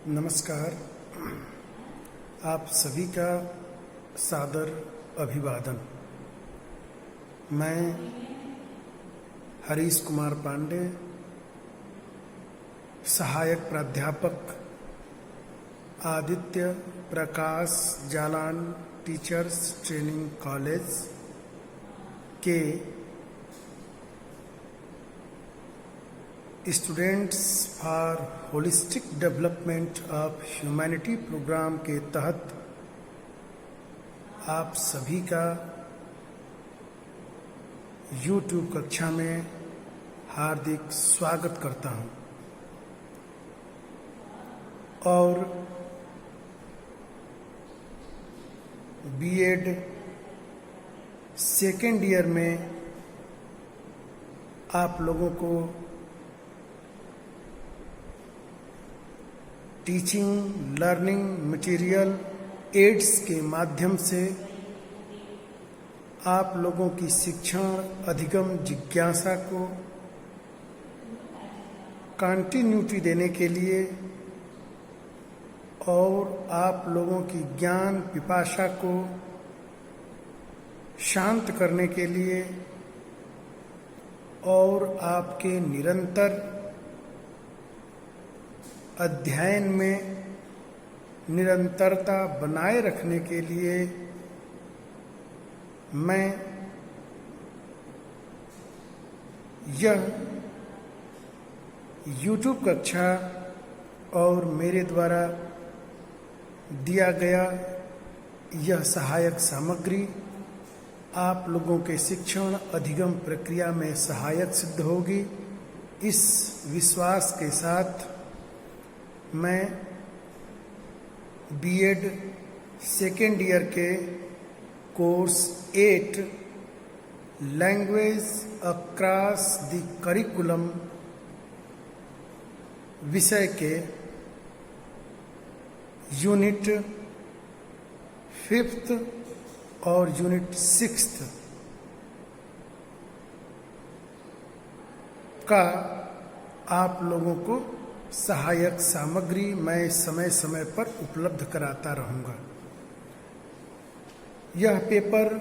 नमस्कार। आप सभी का सादर अभिवादन। मैं हरीश कुमार पांडे, सहायक प्राध्यापक Aditya Prakash Jalan teachers training college के students for holistic development of humanity program के तहत आप सभी का YouTube कक्षा में हार्दिक स्वागत करता हूं और बीएड सेकेंड ईयर में आप लोगों को टीचिंग लर्निंग मटेरियल एड्स के माध्यम से आप लोगों की शिक्षण अधिगम जिज्ञासा को कंटिन्यूटी देने के लिए और आप लोगों की ज्ञान पिपासा को शांत करने के लिए और आपके निरंतर अध्ययन में निरंतरता बनाए रखने के लिए मैं यह YouTube कक्षा और मेरे द्वारा दिया गया यह सहायक सामग्री आप लोगों के शिक्षण अधिगम प्रक्रिया में सहायक सिद्ध होगी। इस विश्वास के साथ मैं बीएड सेकेंड ईयर के course 8 language across the curriculum विषय के यूनिट 5th और यूनिट 6th का आप लोगों को सहायक सामग्री मैं समय समय पर उपलब्ध कराता रहूंगा। यह पेपर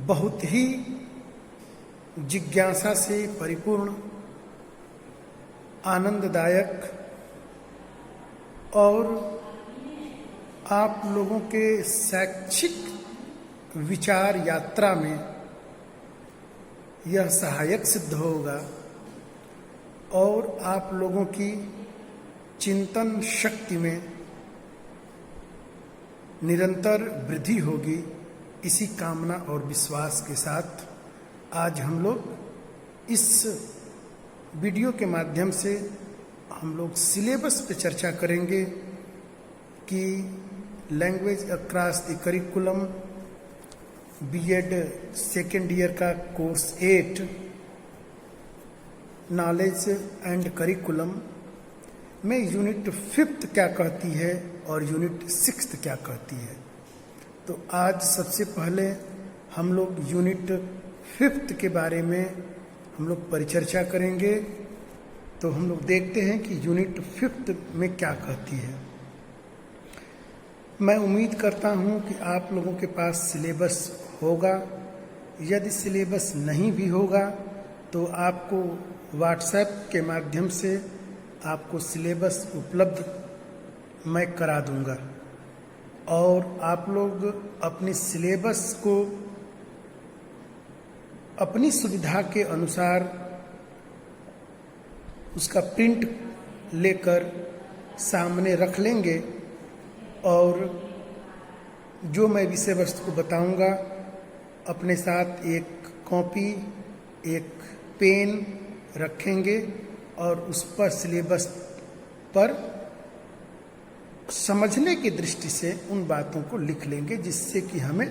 बहुत ही जिज्ञासा से परिपूर्ण, आनंददायक और आप लोगों के शैक्षिक विचार यात्रा में यह सहायक सिद्ध होगा और आप लोगों की चिंतन शक्ति में निरंतर वृद्धि होगी। इसी कामना और विश्वास के साथ आज हम लोग इस वीडियो के माध्यम से हम लोग सिलेबस पे चर्चा करेंगे कि language across the curriculum BEd second year का कोर्स 8 नॉलेज एंड करिकुलम में यूनिट 5th क्या कहती है और यूनिट 6th क्या कहती है। तो आज सबसे पहले हम लोग यूनिट 5th के बारे में हम लोग परिचर्चा करेंगे। तो हम लोग देखते हैं कि यूनिट 5th में क्या कहती है। मैं उम्मीद करता हूं कि आप लोगों के पास सिलेबस होगा। यदि सिलेबस नहीं भी होगा तो आपको व्हाट्सएप के माध्यम से आपको सिलेबस उपलब्ध मैं करा दूंगा और आप लोग अपनी सिलेबस को अपनी सुविधा के अनुसार उसका प्रिंट लेकर सामने रख लेंगे और जो मैं विषय वस्तु को बताऊंगा अपने साथ एक कॉपी एक पेन रखेंगे और उस पर सिलेबस पर समझने की दृष्टि से उन बातों को लिख लेंगे जिससे कि हमें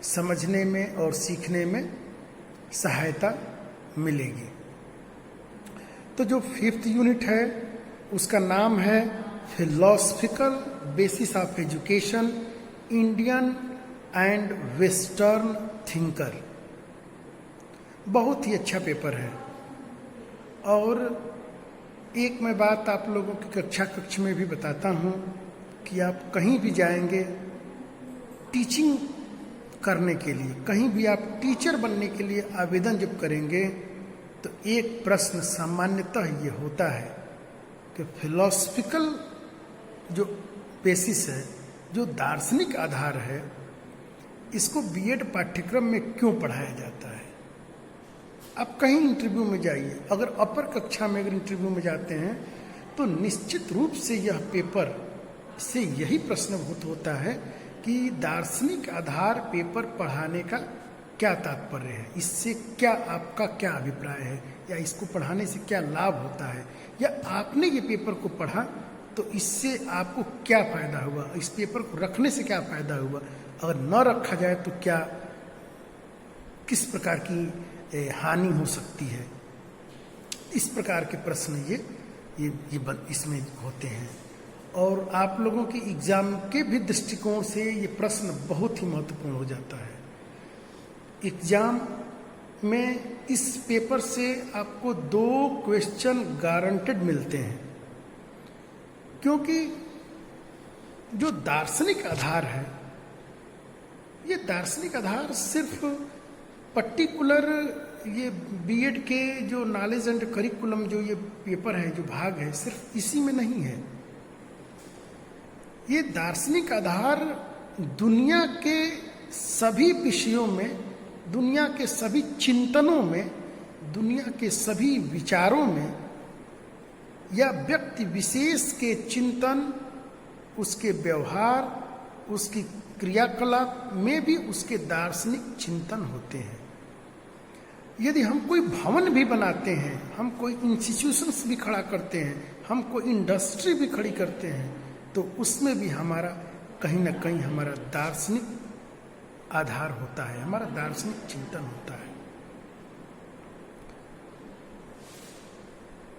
समझने में और सीखने में सहायता मिलेगी। तो जो 5th यूनिट है उसका नाम है philosophical basis of education Indian and western thinker. बहुत ही अच्छा पेपर है और एक मैं बात आप लोगों की कक्षा कक्ष में भी बताता हूँ कि आप कहीं भी जाएंगे टीचिंग करने के लिए, कहीं भी आप टीचर बनने के लिए आवेदन जब करेंगे तो एक प्रश्न सामान्यतः ये होता है कि फिलॉसफिकल जो बेसिस है, जो दार्शनिक आधार है, इसको बीएड पाठ्यक्रम में क्यों पढ़ाया जाता है। आप कहीं इंटरव्यू में जाइए, अगर अपर कक्षा में अगर इंटरव्यू में जाते हैं तो निश्चित रूप से यह पेपर से यही प्रश्न होता है कि दार्शनिक आधार पेपर पढ़ाने का क्या तात्पर्य है, इससे क्या आपका क्या अभिप्राय है, या इसको पढ़ाने से क्या लाभ होता है, या आपने ये पेपर को पढ़ा तो इससे आपको क्या फ़ायदा हुआ, इस पेपर को रखने से क्या फ़ायदा हुआ, अगर न रखा जाए तो क्या किस प्रकार की हानि हो सकती है। इस प्रकार के प्रश्न ये इसमें होते हैं। और आप लोगों के एग्ज़ाम के भी दृष्टिकोण से ये प्रश्न बहुत ही महत्वपूर्ण हो जाता है। एग्ज़ाम में इस पेपर से आपको 2 क्वेश्चन गारंटेड मिलते हैं, क्योंकि जो दार्शनिक आधार है, ये दार्शनिक आधार सिर्फ पर्टिकुलर ये बीएड के जो नॉलेज एंड करिकुलम जो ये पेपर है, जो भाग है, सिर्फ इसी में नहीं है। ये दार्शनिक आधार दुनिया के सभी विषयों में, दुनिया के सभी चिंतनों में, दुनिया के सभी विचारों में, या व्यक्ति विशेष के चिंतन, उसके व्यवहार, उसकी क्रियाकलाप में भी उसके दार्शनिक चिंतन होते हैं। यदि हम कोई भवन भी बनाते हैं, हम कोई इंस्टीट्यूशंस भी खड़ा करते हैं, हम कोई इंडस्ट्री भी खड़ी करते हैं, तो उसमें भी हमारा कहीं ना कहीं हमारा दार्शनिक आधार होता है, हमारा दार्शनिक चिंतन होता है।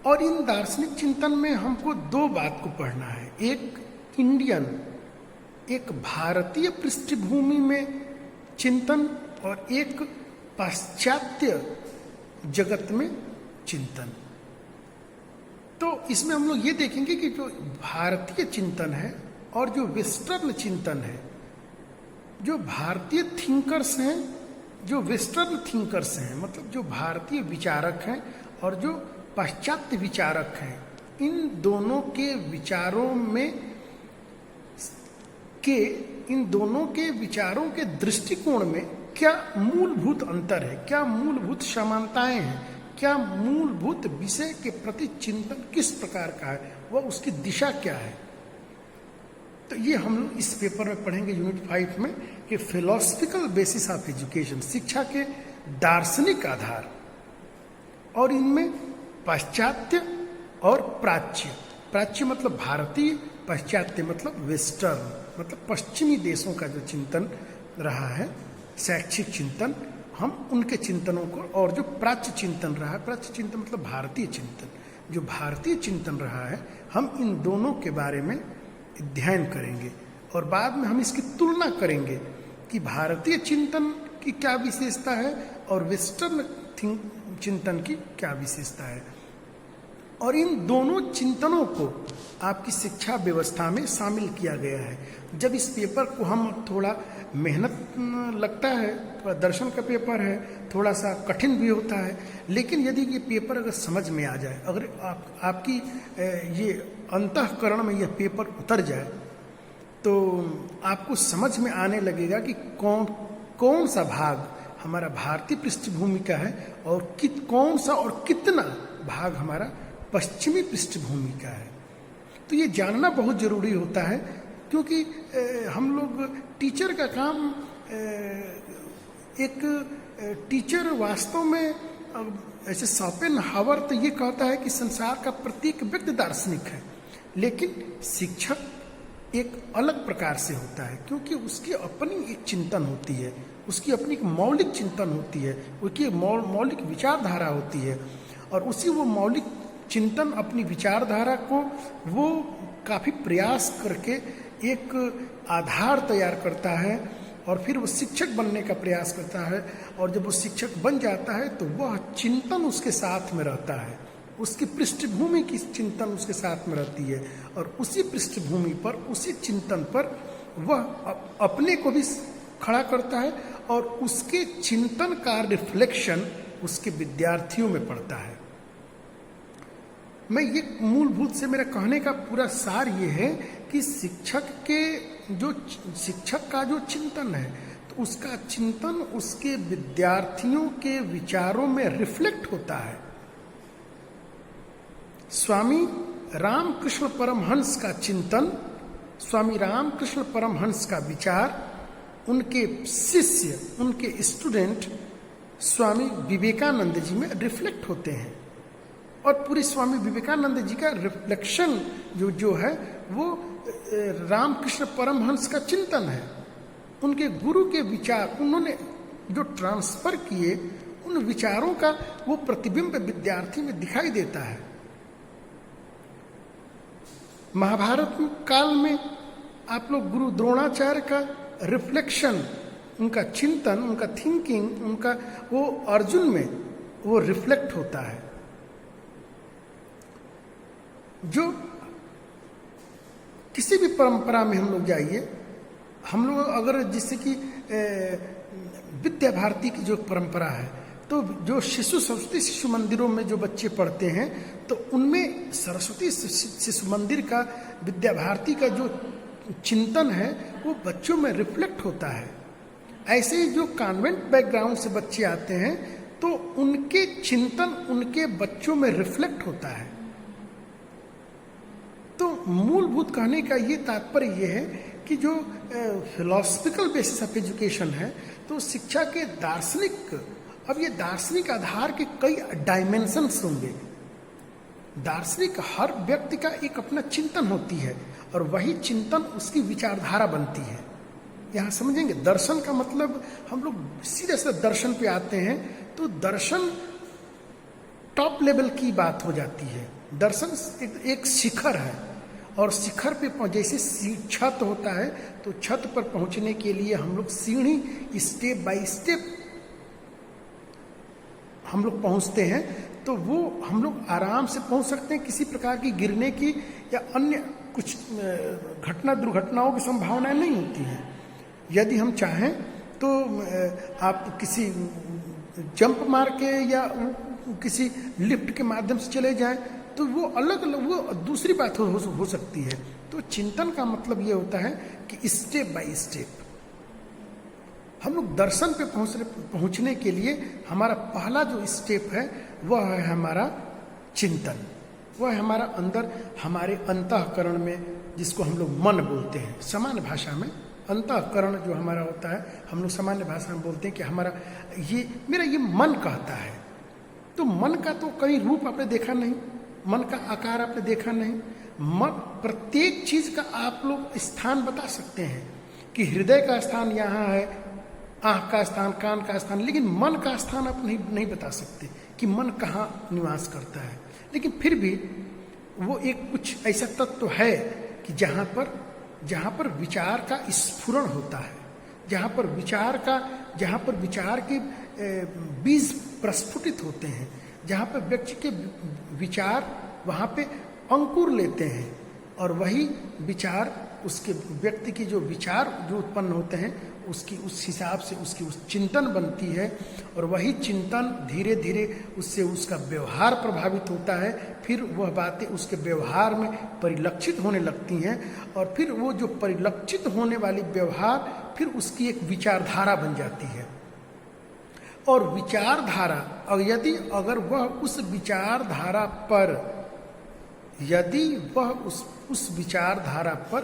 और इन दार्शनिक चिंतन में हमको 2 बात को पढ़ना है, एक इंडियन, एक भारतीय पृष्ठभूमि में चिंतन, और एक पाश्चात्य जगत में चिंतन। तो इसमें हम लोग ये देखेंगे कि जो भारतीय चिंतन है और जो वेस्टर्न चिंतन है, जो भारतीय थिंकर्स हैं, जो वेस्टर्न थिंकर्स हैं, मतलब जो भारतीय विचारक हैं और जो पाश्चात्य विचारक हैं, इन दोनों के विचारों में इन दोनों के विचारों के दृष्टिकोण में क्या मूलभूत अंतर है, क्या मूलभूत समानताएं हैं, क्या मूलभूत विषय के प्रति चिंतन किस प्रकार का है, वह उसकी दिशा क्या है। तो ये हम लोग इस पेपर में पढ़ेंगे यूनिट 5 में कि फिलोसफिकल बेसिस ऑफ एजुकेशन, शिक्षा के दार्शनिक आधार, और इनमें पाश्चात्य और प्राच्य। प्राच्य मतलब भारतीय, पाश्चात्य मतलब वेस्टर्न, मतलब पश्चिमी देशों का जो चिंतन रहा है, शैक्षिक चिंतन, हम उनके चिंतनों को, और जो प्राच्य चिंतन रहा है, प्राच्य चिंतन मतलब भारतीय चिंतन, जो भारतीय चिंतन रहा है, हम इन दोनों के बारे में अध्ययन करेंगे। और बाद में हम इसकी तुलना करेंगे कि भारतीय चिंतन की क्या विशेषता है और वेस्टर्न चिंतन की क्या विशेषता है। और इन दोनों चिंतनों को आपकी शिक्षा व्यवस्था में शामिल किया गया है। जब इस पेपर को हम थोड़ा मेहनत लगता है, थोड़ा दर्शन का पेपर है, थोड़ा सा कठिन भी होता है, लेकिन यदि ये पेपर अगर समझ में आ जाए, अगर आपकी ये अंतःकरण में यह पेपर उतर जाए, तो आपको समझ में आने लगेगा कि कौन सा भाग हमारा भारतीय पृष्ठभूमि का है और कौन सा और कितना भाग हमारा पश्चिमी पृष्ठभूमि का है। तो ये जानना बहुत ज़रूरी होता है, क्योंकि हम लोग टीचर का काम, एक टीचर वास्तव में, ऐसे शोपेनहावर तो ये कहता है कि संसार का प्रत्येक व्यक्ति दार्शनिक है, लेकिन शिक्षक एक अलग प्रकार से होता है, क्योंकि उसकी अपनी एक चिंतन होती है, उसकी अपनी एक मौलिक चिंतन होती है, उसकी मौलिक विचारधारा होती है, और उसी वो मौलिक चिंतन, अपनी विचारधारा को वो काफ़ी प्रयास करके एक आधार तैयार करता है, और फिर वो शिक्षक बनने का प्रयास करता है, और जब वो शिक्षक बन जाता है तो वह चिंतन उसके साथ में रहता है, उसकी पृष्ठभूमि की चिंतन उसके साथ में रहती है, और उसी पृष्ठभूमि पर, उसी चिंतन पर वह अपने को भी खड़ा करता है, और उसके चिंतन का रिफ्लेक्शन उसके विद्यार्थियों में पड़ता है। मैं ये मूलभूत से मेरा कहने का पूरा सार ये है कि शिक्षक का जो चिंतन है, तो उसका चिंतन उसके विद्यार्थियों के विचारों में रिफ्लेक्ट होता है। स्वामी रामकृष्ण परमहंस का चिंतन, स्वामी रामकृष्ण परमहंस का विचार, उनके शिष्य, उनके स्टूडेंट स्वामी विवेकानंद जी में रिफ्लेक्ट होते हैं, और पूरी स्वामी विवेकानंद जी का रिफ्लेक्शन जो है वो रामकृष्ण परमहंस का चिंतन है। उनके गुरु के विचार उन्होंने जो ट्रांसफर किए, उन विचारों का वो प्रतिबिंब विद्यार्थी में दिखाई देता है। महाभारत काल में आप लोग गुरु द्रोणाचार्य का रिफ्लेक्शन, उनका चिंतन, उनका थिंकिंग, उनका वो अर्जुन में वो रिफ्लेक्ट होता है। जो किसी भी परंपरा में हम लोग जाइए, हम लोग अगर जैसे कि विद्या भारती की जो परंपरा है, तो जो सरस्वती शिशु मंदिरों में जो बच्चे पढ़ते हैं, तो उनमें सरस्वती शिशु मंदिर का, विद्या भारती का जो चिंतन है वो बच्चों में रिफ्लेक्ट होता है। ऐसे ही जो कॉन्वेंट बैकग्राउंड से बच्चे आते हैं, तो उनके चिंतन उनके बच्चों में रिफ्लेक्ट होता है। तो मूलभूत कहने का ये तात्पर्य ये है कि जो फिलॉसफिकल बेसिस ऑफ एजुकेशन है, तो शिक्षा के दार्शनिक, अब ये दार्शनिक आधार के कई डायमेंशंस होंगे। दार्शनिक हर व्यक्ति का एक अपना चिंतन होती है, और वही चिंतन उसकी विचारधारा बनती है। यहाँ समझेंगे, दर्शन का मतलब, हम लोग सीधे से दर्शन पे आते हैं, तो दर्शन टॉप लेवल की बात हो जाती है। दर्शन एक शिखर है, और शिखर पे जैसे छत होता है, तो छत पर पहुंचने के लिए हम लोग सीढ़ी स्टेप बाय स्टेप हम लोग पहुंचते हैं, तो वो हम लोग आराम से पहुंच सकते हैं। किसी प्रकार की गिरने की या अन्य कुछ दुर्घटनाओं की संभावनाएं नहीं होती हैं। यदि हम चाहें तो आप किसी जंप मार के या किसी लिफ्ट के माध्यम से चले जाएं, तो वो अलग वो दूसरी बात हो सकती है। तो चिंतन का मतलब ये होता है कि स्टेप बाय स्टेप हम लोग दर्शन पे पहुंचने के लिए हमारा पहला जो स्टेप है वह है हमारा चिंतन। वह है हमारा अंदर, हमारे अंतःकरण में, जिसको हम लोग मन बोलते हैं सामान्य भाषा में। अंतःकरण जो हमारा होता है, हम लोग सामान्य भाषा में बोलते हैं कि हमारा मेरा ये मन कहता है। तो मन का तो कहीं रूप आपने देखा नहीं, मन का आकार आपने देखा नहीं। मन, प्रत्येक चीज का आप लोग स्थान बता सकते हैं कि हृदय का स्थान यहाँ है, आँख का स्थान, कान का स्थान, लेकिन मन का स्थान आप नहीं बता सकते कि मन कहाँ निवास करता है। लेकिन फिर भी वो एक कुछ ऐसा तत्व है कि जहाँ पर विचार का स्फुरण होता है, जहाँ पर विचार के बीज प्रस्फुटित होते हैं, जहाँ पर व्यक्ति के विचार वहाँ पे अंकुर लेते हैं, और वही विचार, उसके व्यक्ति की जो विचार जो उत्पन्न होते हैं, उसकी उस हिसाब से उसकी उस चिंतन बनती है, और वही चिंतन धीरे धीरे उससे उसका व्यवहार प्रभावित होता है। फिर वह बातें उसके व्यवहार में परिलक्षित होने लगती हैं, और फिर वो जो परिलक्षित होने वाली व्यवहार फिर उसकी एक विचारधारा बन जाती है। और विचारधारा, और यदि अगर वह उस विचारधारा पर, यदि वह उस विचारधारा पर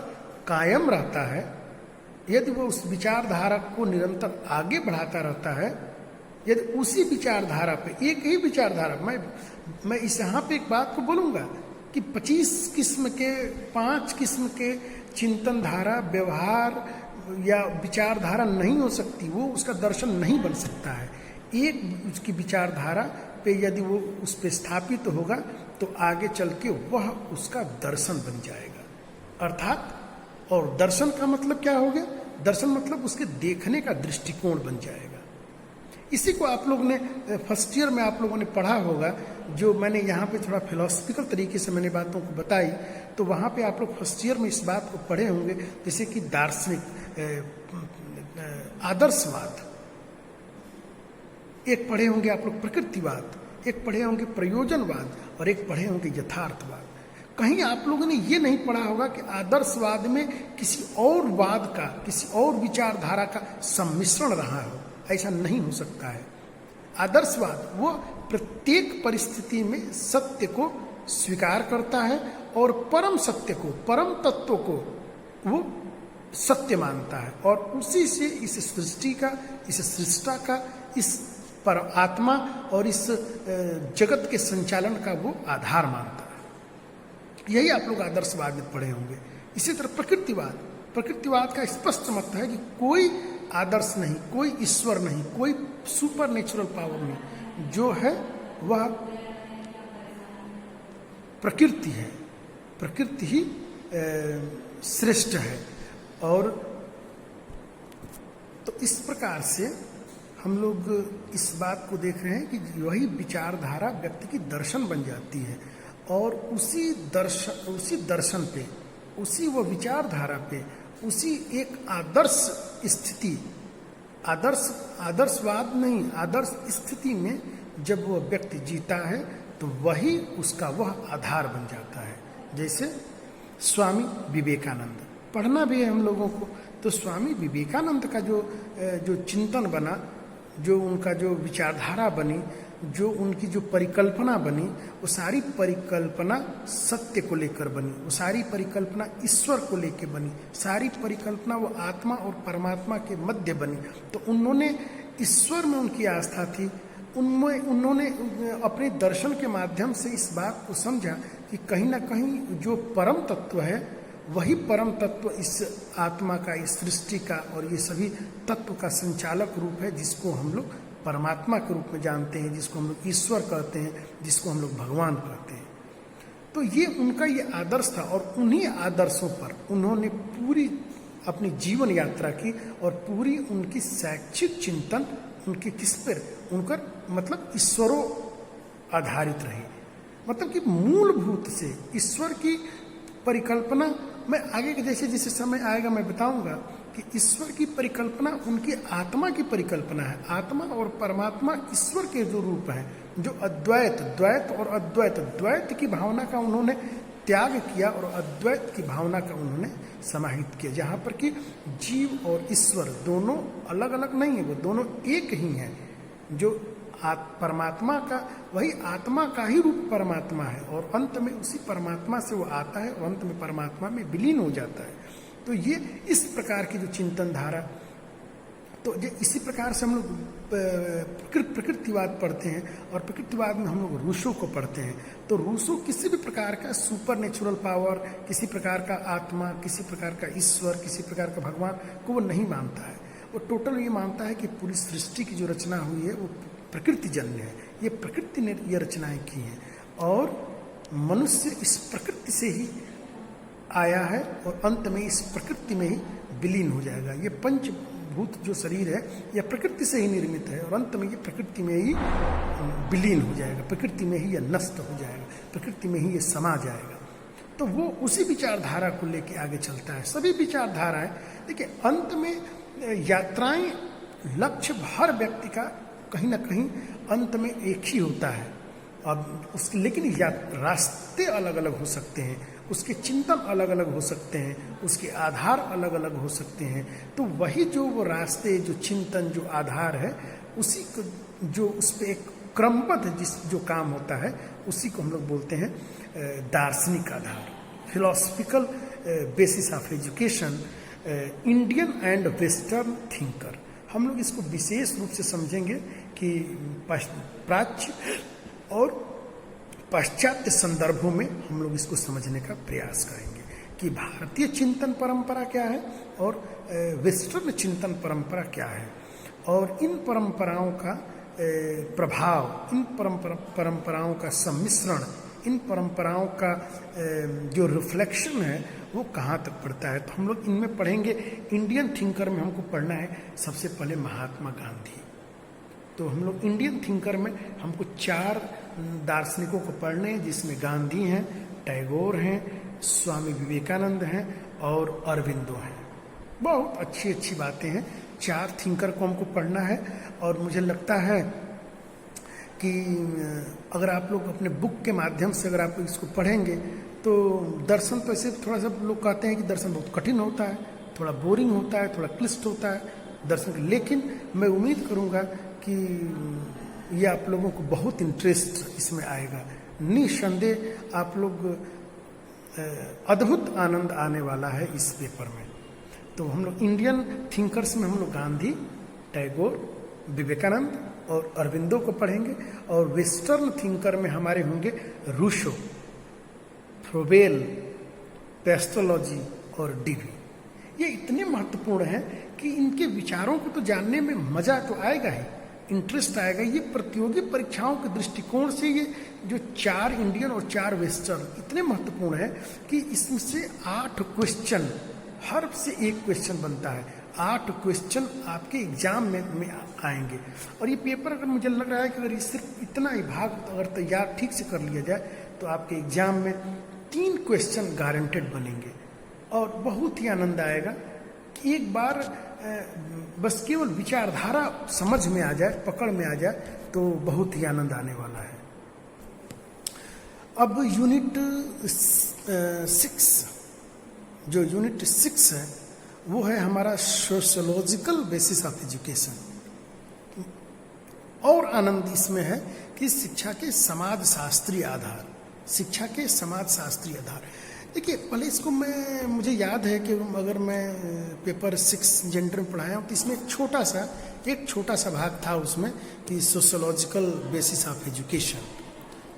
कायम रहता है, यदि वो उस विचारधारा को निरंतर आगे बढ़ाता रहता है, यदि उसी विचारधारा पे, एक ही विचारधारा, मैं इस यहाँ पे एक बात को बोलूँगा कि 5 किस्म के चिंतन धारा, व्यवहार या विचारधारा नहीं हो सकती, वो उसका दर्शन नहीं बन सकता है। एक उसकी विचारधारा पे यदि वो उस पे स्थापित होगा, तो आगे चल के वह उसका दर्शन बन जाएगा। अर्थात, और दर्शन का मतलब क्या हो गया? दर्शन मतलब उसके देखने का दृष्टिकोण बन जाएगा। इसी को आप लोग ने फर्स्ट ईयर में आप लोगों ने पढ़ा होगा, जो मैंने यहाँ पे थोड़ा फिलोसफिकल तरीके से मैंने बातों को बताई, तो वहाँ पे आप लोग फर्स्ट ईयर में इस बात को पढ़े होंगे, जैसे कि दार्शनिक आदर्शवाद, एक पढ़े होंगे आप लोग प्रकृतिवाद, एक पढ़े होंगे प्रयोजनवाद और एक पढ़े होंगे यथार्थवाद। कहीं आप लोगों ने ये नहीं पढ़ा होगा कि आदर्शवाद में किसी और वाद का, किसी और विचारधारा का सम्मिश्रण रहा हो, ऐसा नहीं हो सकता है। आदर्शवाद वो प्रत्येक परिस्थिति में सत्य को स्वीकार करता है और परम सत्य को, परम तत्व को वो सत्य मानता है और उसी से इस सृष्टि का, इस सृष्टा का, इस पर आत्मा और इस जगत के संचालन का वो आधार मानता है। यही आप लोग आदर्शवाद में पढ़े होंगे। इसी तरह प्रकृतिवाद, प्रकृतिवाद का स्पष्ट मत है कि कोई आदर्श नहीं, कोई ईश्वर नहीं, कोई सुपर नेचुरल पावर नहीं, जो है वह प्रकृति है, प्रकृति ही श्रेष्ठ है। और तो इस प्रकार से हम लोग इस बात को देख रहे हैं कि वही विचारधारा व्यक्ति की दर्शन बन जाती है और उसी दर्शन पे, उसी वो विचारधारा पे, उसी एक आदर्श स्थिति, आदर्शवाद नहीं, आदर्श स्थिति में जब वो व्यक्ति जीता है तो वही उसका वह आधार बन जाता है। जैसे स्वामी विवेकानंद, पढ़ना भी है हम लोगों को, तो स्वामी विवेकानंद का जो चिंतन बना, जो उनका जो विचारधारा बनी, जो उनकी जो परिकल्पना बनी, वो सारी परिकल्पना सत्य को लेकर बनी, वो सारी परिकल्पना ईश्वर को लेकर बनी, सारी परिकल्पना वो आत्मा और परमात्मा के मध्य बनी। तो उन्होंने ईश्वर में उनकी आस्था थी, उन्होंने अपने दर्शन के माध्यम से इस बात को समझा कि कहीं ना कहीं जो परम तत्व है वही परम तत्व इस आत्मा का, इस सृष्टि का और ये सभी तत्व का संचालक रूप है, जिसको हम लोग परमात्मा के रूप में जानते हैं, जिसको हम लोग ईश्वर कहते हैं, जिसको हम लोग भगवान कहते हैं। तो ये उनका ये आदर्श था और उन्हीं आदर्शों पर उन्होंने पूरी अपनी जीवन यात्रा की और पूरी उनकी शैक्षिक चिंतन उनके किस पर, उनका मतलब ईश्वरों आधारित रही। मतलब कि मूलभूत से ईश्वर की परिकल्पना, मैं आगे के जैसे जैसे समय आएगा मैं बताऊंगा कि ईश्वर की परिकल्पना उनकी आत्मा की परिकल्पना है। आत्मा और परमात्मा ईश्वर के जो रूप हैं, जो अद्वैत, द्वैत और अद्वैत, द्वैत की भावना का उन्होंने त्याग किया और अद्वैत की भावना का उन्होंने समाहित किया, जहाँ पर कि जीव और ईश्वर दोनों अलग अलग नहीं है, वो दोनों एक ही हैं। जो परमात्मा का, वही आत्मा का ही रूप परमात्मा है और अंत में उसी परमात्मा से वो आता है और अंत में परमात्मा में विलीन हो जाता है। तो ये इस प्रकार की जो चिंतन धारा, तो इसी प्रकार से हम लोग प्रकृतिवाद पढ़ते हैं और प्रकृतिवाद में हम लोग रूसो को पढ़ते हैं। तो रूसो किसी भी प्रकार का सुपर नेचुरल पावर, किसी प्रकार का आत्मा, किसी प्रकार का ईश्वर, किसी प्रकार का भगवान को वो नहीं मानता है। वो टोटल ये मानता है कि पूरी सृष्टि की जो रचना हुई है वो प्रकृति जन्य है, ये प्रकृति ने ये रचनाएं की हैं और मनुष्य इस प्रकृति से ही आया है और अंत में इस प्रकृति में ही विलीन हो जाएगा। ये पंचभूत जो शरीर है यह प्रकृति से ही निर्मित है और अंत में ये प्रकृति में ही विलीन हो जाएगा, प्रकृति में ही यह नष्ट हो जाएगा, प्रकृति में ही ये समा जाएगा। तो वो उसी विचारधारा को लेके आगे चलता है। सभी विचारधाराएं, देखिए अंत में यात्राएं, लक्ष्य हर व्यक्ति का कहीं ना कहीं अंत में एक ही होता है। अब उसके लेकिन रास्ते अलग अलग हो सकते हैं, उसके चिंतन अलग अलग हो सकते हैं, उसके आधार अलग अलग हो सकते हैं। तो वही जो वो रास्ते, जो चिंतन, जो आधार है, उसी को जो उस पर एक क्रमबद्ध जो काम होता है उसी को हम लोग बोलते हैं दार्शनिक आधार, philosophical basis of education, Indian and western thinker. हम लोग इसको विशेष रूप से समझेंगे कि प्राच्य और पाश्चात्य संदर्भों में हम लोग इसको समझने का प्रयास करेंगे कि भारतीय चिंतन परंपरा क्या है और वेस्टर्न चिंतन परंपरा क्या है और इन परंपराओं का प्रभाव, इन परंपराओं का सम्मिश्रण, इन परंपराओं का जो रिफ्लेक्शन है वो कहाँ तक पड़ता है। तो हम लोग इनमें पढ़ेंगे। इंडियन थिंकर में हमको पढ़ना है सबसे पहले महात्मा गांधी। तो हम लोग इंडियन थिंकर में हमको 4 दार्शनिकों को पढ़ने हैं, जिसमें गांधी हैं, टैगोर हैं, स्वामी विवेकानंद हैं और अरविंदो हैं। बहुत अच्छी अच्छी बातें हैं। 4 थिंकर को हमको पढ़ना है और मुझे लगता है कि अगर आप लोग अपने बुक के माध्यम से अगर आप इसको पढ़ेंगे तो दर्शन तो ऐसे थोड़ा सा लोग कहते हैं कि दर्शन बहुत कठिन होता है, थोड़ा बोरिंग होता है, थोड़ा क्लिष्ट होता है दर्शन, लेकिन मैं उम्मीद करूंगा कि ये आप लोगों को बहुत इंटरेस्ट इसमें आएगा। निसंदेह आप लोग अद्भुत आनंद आने वाला है इस पेपर में। तो हम लोग इंडियन थिंकर्स में हम लोग गांधी, टैगोर, विवेकानंद और अरविंदो को पढ़ेंगे, और वेस्टर्न थिंकर में हमारे होंगे रूसो, फ्रोबेल, पेस्टोलॉजी और डीवी। ये इतने महत्वपूर्ण हैं कि इनके विचारों को तो जानने में मजा तो आएगा ही, इंटरेस्ट आएगा। ये प्रतियोगी परीक्षाओं के दृष्टिकोण से ये जो 4 इंडियन और 4 वेस्टर्न इतने महत्वपूर्ण है कि इसमें से 8 क्वेश्चन, हर से एक क्वेश्चन बनता है। 8 क्वेश्चन आपके एग्जाम में आएंगे। और ये पेपर अगर मुझे लग रहा है कि अगर सिर्फ इतना ही भाग अगर तैयार ठीक से कर लिया जाए तो आपके एग्जाम में 3 क्वेश्चन गारंटेड बनेंगे और बहुत ही आनंद आएगा कि एक बार बस केवल विचारधारा समझ में आ जाए, पकड़ में आ जाए, तो बहुत ही आनंद आने वाला है। अब यूनिट 6, जो यूनिट 6 है वो है हमारा सोशियोलॉजिकल बेसिस ऑफ एजुकेशन। और आनंद इसमें है कि शिक्षा के समाज शास्त्रीय आधार, शिक्षा के समाज शास्त्रीय आधार। देखिए पहले इसको मुझे याद है कि अगर मैं पेपर 6 जेंडर में पढ़ाया हूँ तो इसमें एक छोटा सा भाग था उसमें कि सोशियोलॉजिकल बेसिस ऑफ एजुकेशन।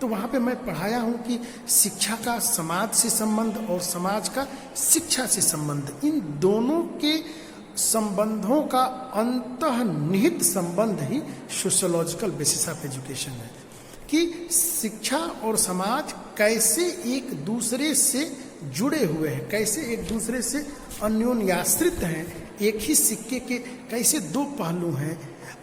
तो वहाँ पे मैं पढ़ाया हूँ कि शिक्षा का समाज से संबंध और समाज का शिक्षा से संबंध, इन दोनों के संबंधों का अंतर्निहित संबंध ही सोशियोलॉजिकल बेसिस ऑफ एजुकेशन है कि शिक्षा और समाज कैसे एक दूसरे से जुड़े हुए हैं, कैसे एक दूसरे से अन्योन्याश्रित हैं, एक ही सिक्के के कैसे 2 पहलू हैं,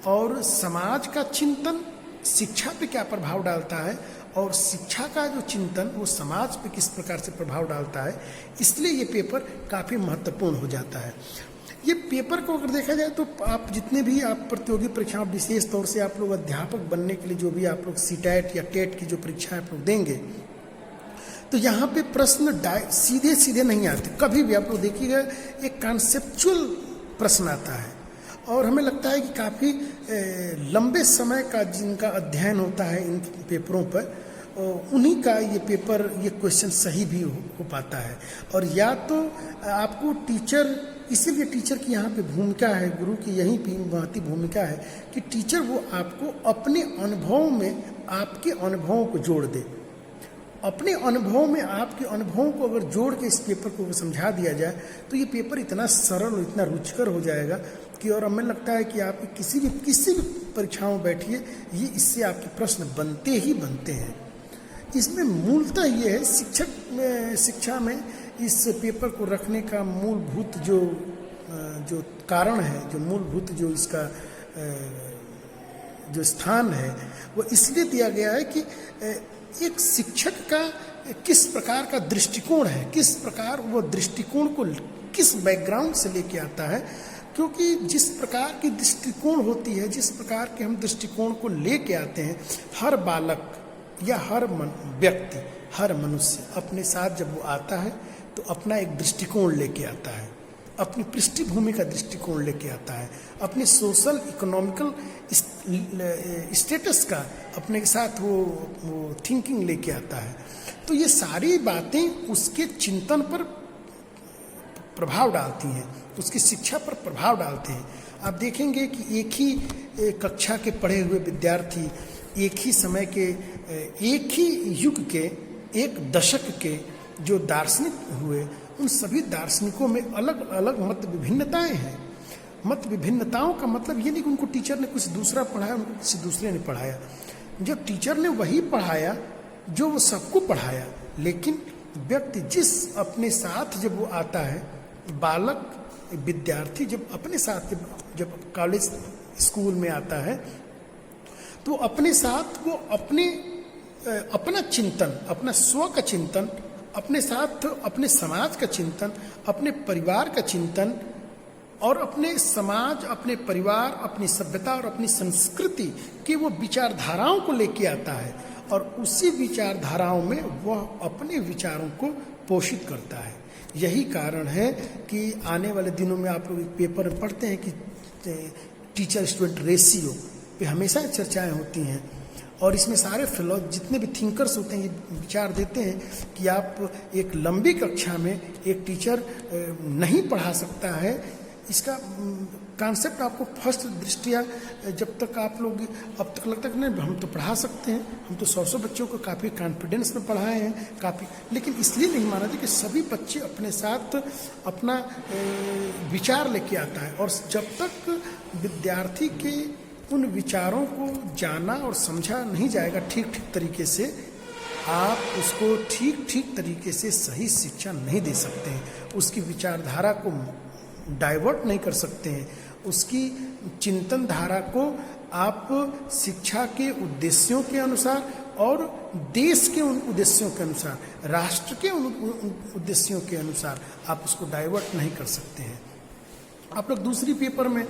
और समाज का चिंतन शिक्षा पे क्या प्रभाव डालता है और शिक्षा का जो चिंतन वो समाज पे किस प्रकार से प्रभाव डालता है। इसलिए ये पेपर काफ़ी महत्वपूर्ण हो जाता है। ये पेपर को अगर देखा जाए तो आप जितने भी आप प्रतियोगी परीक्षाओं, विशेष तौर से आप लोग अध्यापक बनने के लिए जो भी आप लोग सीटेट या टेट की जो परीक्षाएं आप लोग देंगे, तो यहाँ पे प्रश्न सीधे सीधे नहीं आते। कभी भी आप लोग देखिएगा एक कॉन्सेप्चुअल प्रश्न आता है और हमें लगता है कि काफ़ी लंबे समय का जिनका अध्ययन होता है इन पेपरों पर, उन्हीं का ये पेपर, ये क्वेश्चन सही भी हो पाता है। और या तो आपको टीचर, इसीलिए टीचर की यहाँ पे भूमिका है, गुरु की यहीं पे महती भूमिका है कि टीचर वो आपको अपने अनुभव में आपके अनुभवों को जोड़ दे। अपने अनुभव में आपके अनुभवों को अगर जोड़ के इस पेपर को समझा दिया जाए तो ये पेपर इतना सरल और इतना रुचिकर हो जाएगा कि, और हमें लगता है कि आप किसी भी परीक्षाओं में बैठिए, ये इससे आपके प्रश्न बनते ही बनते हैं। इसमें मूलतः ये है शिक्षा में इस पेपर को रखने का मूलभूत जो कारण है, जो मूलभूत जो इसका जो स्थान है, वो इसलिए दिया गया है कि एक शिक्षक का किस प्रकार का दृष्टिकोण है, किस प्रकार वो दृष्टिकोण को किस बैकग्राउंड से लेके आता है। क्योंकि जिस प्रकार की दृष्टिकोण होती है, जिस प्रकार के हम दृष्टिकोण को लेके आते हैं, हर बालक या हर व्यक्ति, हर मनुष्य अपने साथ जब वो आता है तो अपना एक दृष्टिकोण लेके आता है, अपनी पृष्ठभूमि का दृष्टिकोण लेके आता है, अपने सोशल इकोनॉमिकल स्टेटस का अपने साथ वो थिंकिंग लेके आता है। तो ये सारी बातें उसके चिंतन पर प्रभाव डालती हैं, उसकी शिक्षा पर प्रभाव डालते हैं। आप देखेंगे कि एक ही कक्षा के पढ़े हुए विद्यार्थी, एक ही समय के, एक ही युग के, एक दशक के जो दार्शनिक हुए, उन सभी दार्शनिकों में अलग अलग मत विभिन्नताएं हैं। मत विभिन्नताओं का मतलब ये नहीं कि उनको टीचर ने कुछ दूसरा पढ़ाया, उनको किसी दूसरे ने पढ़ाया। जो टीचर ने वही पढ़ाया जो वो सबको पढ़ाया, लेकिन व्यक्ति जिस अपने साथ जब वो आता है, बालक विद्यार्थी जब अपने साथ जब कॉलेज स्कूल में आता है तो अपने साथ वो अपना चिंतन, अपना स्व का चिंतन, अपने साथ अपने समाज का चिंतन, अपने परिवार का चिंतन और अपने समाज, अपने परिवार, अपनी सभ्यता और अपनी संस्कृति की वो विचारधाराओं को लेके आता है और उसी विचारधाराओं में वह अपने विचारों को पोषित करता है। यही कारण है कि आने वाले दिनों में आप लोग पेपर में पढ़ते हैं कि टीचर स्टूडेंट रेशियो पे हमेशा चर्चाएं होती हैं और इसमें सारे जितने भी थिंकर्स होते हैं ये विचार देते हैं कि आप एक लंबी कक्षा में एक टीचर नहीं पढ़ा सकता है। इसका कॉन्सेप्ट आपको फर्स्ट दृष्टिया जब तक आप लोग अब तक लगता है नहीं हम तो पढ़ा सकते हैं, हम तो 100 बच्चों को काफ़ी कॉन्फिडेंस में पढ़ाए हैं काफ़ी, लेकिन इसलिए नहीं माना जाए कि सभी बच्चे अपने साथ अपना विचार लेके आता है और जब तक विद्यार्थी के उन विचारों को जाना और समझा नहीं जाएगा ठीक तरीके से, आप उसको ठीक तरीके से सही शिक्षा नहीं दे सकते हैं, उसकी विचारधारा को डाइवर्ट नहीं कर सकते हैं, उसकी चिंतन धारा को आप शिक्षा के उद्देश्यों के अनुसार और देश के उन उद्देश्यों के अनुसार, राष्ट्र के उन उद्देश्यों के अनुसार आप उसको डाइवर्ट नहीं कर सकते हैं। आप लोग दूसरी पेपर में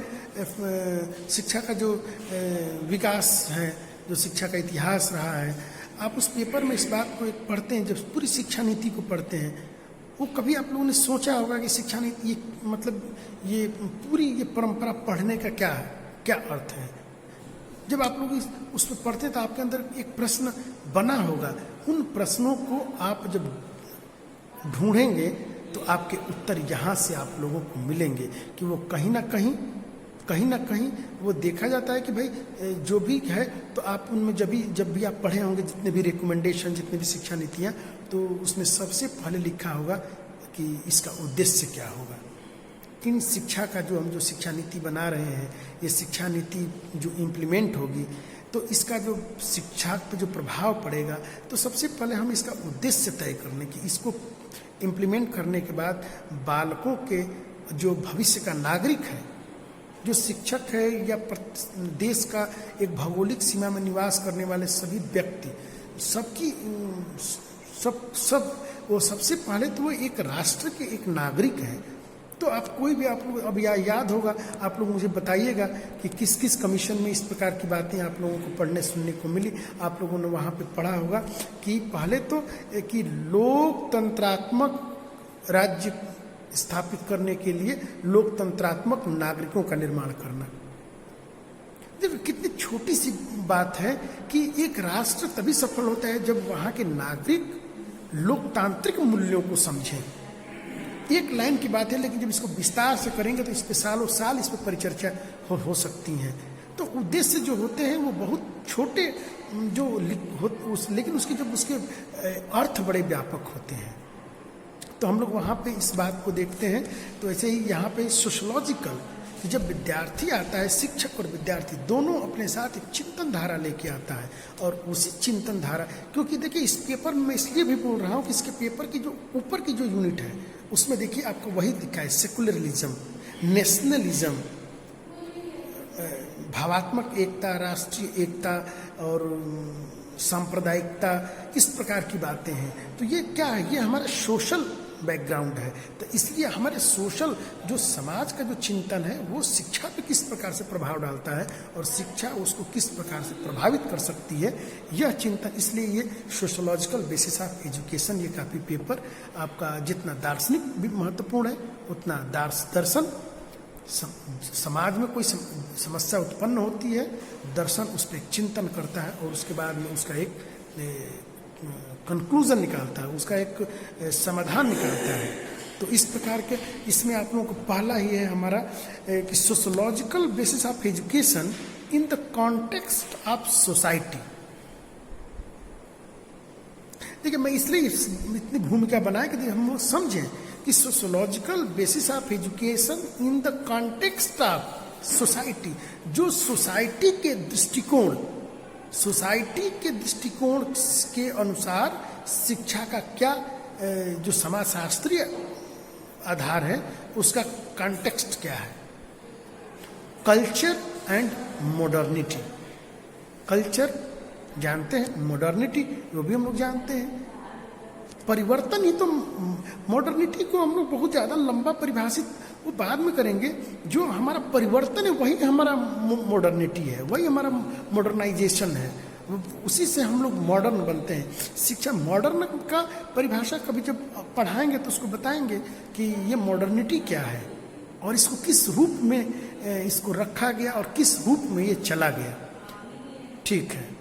शिक्षा का जो विकास है, जो शिक्षा का इतिहास रहा है, आप उस पेपर में इस बात को एक पढ़ते हैं, जब पूरी शिक्षा नीति को पढ़ते हैं, वो कभी आप लोगों ने सोचा होगा कि शिक्षा नीति ये पूरी ये परंपरा पढ़ने का क्या अर्थ है। जब आप लोग उस पर पढ़ते तो आपके अंदर एक प्रश्न बना होगा, उन प्रश्नों को आप जब ढूंढेंगे तो आपके उत्तर यहाँ से आप लोगों को मिलेंगे कि वो कहीं ना कहीं वो देखा जाता है कि भाई जो भी है, तो आप उनमें जब भी आप पढ़े होंगे जितने भी रिकमेंडेशन, जितने भी शिक्षा नीतियाँ, तो उसमें सबसे पहले लिखा होगा कि इसका उद्देश्य क्या होगा। इन शिक्षा का जो शिक्षा नीति बना रहे हैं, ये शिक्षा नीति जो इम्प्लीमेंट होगी तो इसका जो शिक्षा पर जो प्रभाव पड़ेगा, तो सबसे पहले हम इसका उद्देश्य तय करने की, इसको इम्प्लीमेंट करने के बाद बालकों के जो भविष्य का नागरिक है, जो शिक्षक है या देश का एक भौगोलिक सीमा में निवास करने वाले सभी व्यक्ति, सब वो सबसे पहले तो वो एक राष्ट्र के एक नागरिक हैं। तो आप कोई भी आप लोग अब याद होगा, आप लोग मुझे बताइएगा कि किस किस कमीशन में इस प्रकार की बातें आप लोगों को पढ़ने सुनने को मिली। आप लोगों ने वहाँ पे पढ़ा होगा कि पहले तो कि लोकतंत्रात्मक राज्य स्थापित करने के लिए लोकतंत्रात्मक नागरिकों का निर्माण करना। देखो कितनी छोटी सी बात है कि एक राष्ट्र तभी सफल होता है जब वहाँ के नागरिक लोकतांत्रिक मूल्यों को समझें। एक लाइन की बात है, लेकिन जब इसको विस्तार से करेंगे तो इस पे सालों साल इस पर परिचर्चा हो सकती है। तो उद्देश्य जो होते हैं वो बहुत छोटे लेकिन उसके अर्थ बड़े व्यापक होते हैं। तो हम लोग वहाँ पे इस बात को देखते हैं। तो ऐसे ही यहाँ पे सोशलॉजिकल, कि जब विद्यार्थी आता है, शिक्षक और विद्यार्थी दोनों अपने साथ एक चिंतन धारा लेके आता है और उसी चिंतन धारा, क्योंकि देखिए इस पेपर में मैं इसलिए भी बोल रहा हूँ कि इसके पेपर की जो ऊपर की जो यूनिट है उसमें देखिए आपको वही दिखा है, सेकुलरिज्म, नेशनलिज्म, भावात्मक एकता, राष्ट्रीय एकता और सांप्रदायिकता, इस प्रकार की बातें हैं। तो ये क्या है, ये हमारा सोशल बैकग्राउंड है। तो इसलिए हमारे सोशल जो समाज का जो चिंतन है वो शिक्षा पे किस प्रकार से प्रभाव डालता है और शिक्षा उसको किस प्रकार से प्रभावित कर सकती है, यह चिंतन। इसलिए ये सोशोलॉजिकल बेसिस ऑफ एजुकेशन, ये काफ़ी पेपर आपका जितना दार्शनिक भी महत्वपूर्ण है उतना दर्शन, समाज में कोई समस्या उत्पन्न होती है, दर्शन उस पर चिंतन करता है और उसके बाद में उसका एक कंक्लूजन निकालता है, उसका एक समाधान निकालता है। तो इस प्रकार के इसमें आप लोगों को पहला ही है हमारा कि sociological basis of education in the context of society. देखिए मैं इसलिए इतनी भूमिका बनाया कि हम समझें कि sociological basis of education in the context of society, जो सोसाइटी के दृष्टिकोण के अनुसार शिक्षा का क्या जो समाजशास्त्रीय आधार है उसका कॉन्टेक्स्ट क्या है, कल्चर एंड मॉडर्निटी। कल्चर जानते हैं, मॉडर्निटी वो भी हम लोग जानते हैं। परिवर्तन ही तो, मॉडर्निटी को हम लोग बहुत ज़्यादा लंबा परिभाषित वो बाद में करेंगे। जो हमारा परिवर्तन है वही हमारा मॉडर्निटी है, वही हमारा मॉडर्नाइजेशन है, उसी से हम लोग मॉडर्न बनते हैं। शिक्षा मॉडर्न का परिभाषा कभी जब पढ़ाएंगे तो उसको बताएंगे कि ये मॉडर्निटी क्या है और इसको किस रूप में इसको रखा गया और किस रूप में ये चला गया। ठीक है।